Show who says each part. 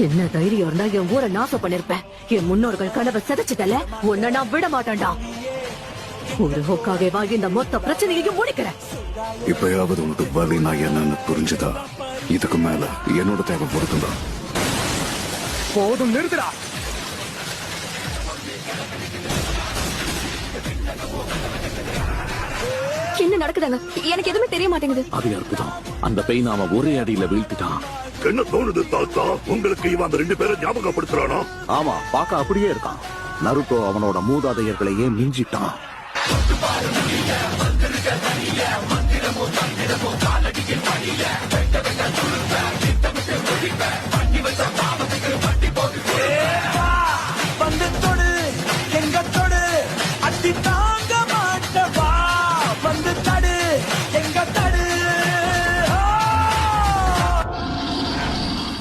Speaker 1: என்ன தைரியம் இருந்தா என் ஊரை நாசம் பண்ணிருப்பேன். என் முன்னோர்கள் கனவை சிதைச்சிட்டல, உன்னை நான் விட மாட்டேன்டா. ஒரு ஹோக்காகவா இந்த மொத்த பிரச்சனையையும் முடிக்கிறேன்.
Speaker 2: இப்பயாவது உனக்கு வலி நான் என்னன்னு புரிஞ்சுதா? இதுக்கு மேல என்னோட தேவை பொறுத்துதான்.
Speaker 3: போதும், நிறுத்துடா.
Speaker 1: என்ன நடக்குதாங்க? எனக்கு எதுவுமே தெரிய மாட்டேங்குது.
Speaker 4: அது அற்புதம். அந்த பெயின் அவன் ஒரே அடியில வீழ்த்திட்டான்.
Speaker 2: என்ன தோணுது தாத்தா? உங்களுக்கு இவன் அந்த 2 பேரை ஞாபகப்படுத்துறானா?
Speaker 4: ஆமா, பாக்க அப்படியே இருக்கான். நருட்டோ அவனோட மூதாதையர்களையே மிஞ்சிட்டான்.